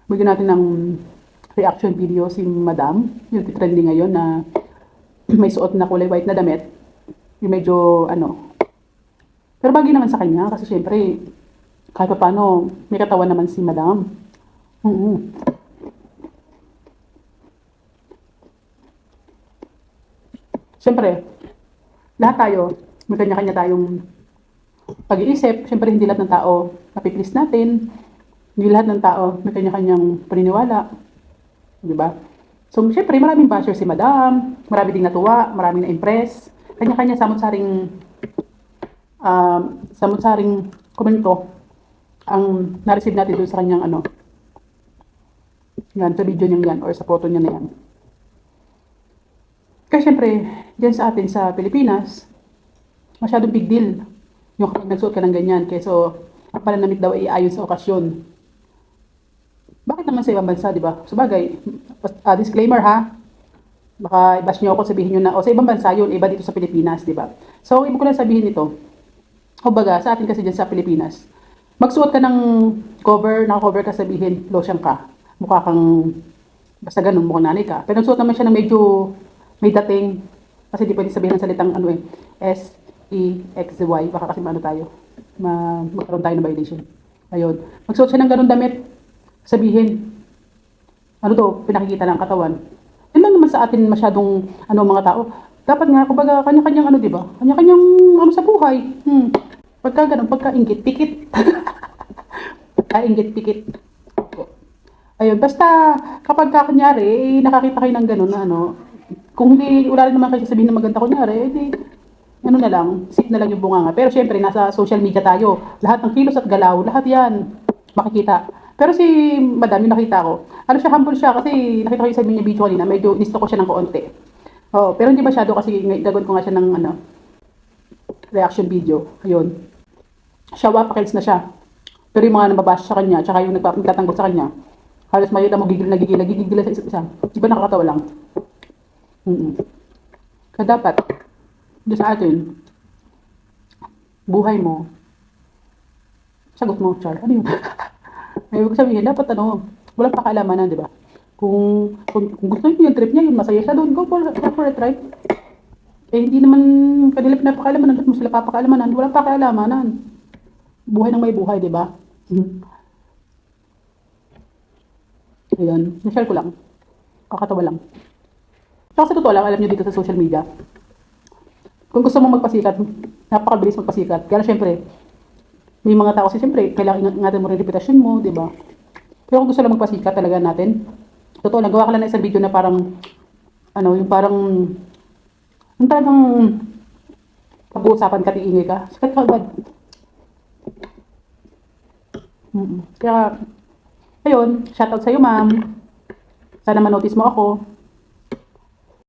Bigyan natin ng reaction video si Madam. Yung trending ngayon na may suot na kulay white na damit. Yung medyo ano. Pero bagay naman sa kanya kasi syempre kahit pa paano may katawan naman si Madam. Syempre, lahat tayo, may kanya-kanya tayong pag-iisip. Syempre, hindi lahat ng tao napiplease natin. Hindi lahat ng tao may kanya-kanyang paniniwala. Di ba? So, syempre, maraming basher si Madam. Marami ding natuwa, maraming na-impress. Kanya-kanya samot-saring komento ang na-receive natin doon sa kanyang ano, yan, sa video niya yan, or sa photo niya na yan. Kasi syempre, dyan sa atin sa Pilipinas, masyadong big deal yung kapag nagsuot ka ng ganyan. Kaysa ang pananamit daw ay ayon sa okasyon. Bakit naman sa ibang bansa, di ba? Sabagay, disclaimer ha, baka i-bash nyo ako, sabihin nyo na, o sa ibang bansa yun, iba dito sa Pilipinas, di ba? So, ibig ko lang sabihin ito, kumbaga, sa atin kasi dyan sa Pilipinas, magsuot ka ng naka-cover ka, sabihin, lotion ka, mukha kang, basta ganun, mukhang nanay ka. Pero nagsuot naman siya ng medyo may dating, kasi di pwede sabihin ng salitang ano S-E-X-Y, baka kasi maano tayo, magkaroon tayo ng violation. Ayun, magsuot siya ng ganun damit, sabihin, ano to, pinakikita ng katawan. Yan lang naman sa atin masyadong, ano, mga tao. Dapat nga, kumbaga, kanya-kanyang ano, di ba? Kanya-kanyang, ano, sa buhay. Pagka ganun, pagka inggit, pikit. Inggit, pikit. Ayun, basta, kapag kunyari, nakakita kayo ng ganun, na ano, kung hindi, wala rin naman kayo sabihin na maganda kunyari, hindi, ano na lang, sit na lang yung bunganga. Pero syempre, nasa social media tayo. Lahat ng kilos at galaw, lahat yan, makikita. Pero si Madam, yung nakita ko, ano siya, humble siya kasi nakita ko yung sabi niya video kanina, medyo nisto ko siya ng kaunti. Oh, pero hindi masyado kasi gagawin ko nga siya ng ano, reaction video. Ayun. Siya, wapakils na siya. Pero yung mga nababash sa kanya, tsaka yung nagtatanggol sa kanya, halos makita mo gigil sa isa't isa. Di ba nakakatawa lang? Kaya dapat, doon sa atin, buhay mo, sagot mo, Char. Ano yun? Ay, ibig sabihin, dapat ano, walang pakialamanan, di ba? Kung gusto niyo yung trip niya, yung masaya siya doon, go for it, right? Eh, hindi naman kanila pinapakaalamanan, at mo sila papakaalamanan, walang pakialamanan. Buhay ng may buhay, di ba? Ayan, na-share ko lang. Kakatawa lang. Kasi totoo lang, alam nyo dito sa social media, kung gusto mong magpasikat, napakabilis magpasikat. Kaya syempre, may mga tao kasi syempre, kailangan ingatan mo rin reputasyon mo, di ba? Pero kung gusto lang magpasikat talaga natin, totoo lang, gawa ka lang na isang video na parang, ano, yung parang, yung talagang pag-uusapan ka, tiingay ka. Sikat ka agad. Kaya, ayun, shoutout sa'yo, ma'am. Sana manotice mo ako.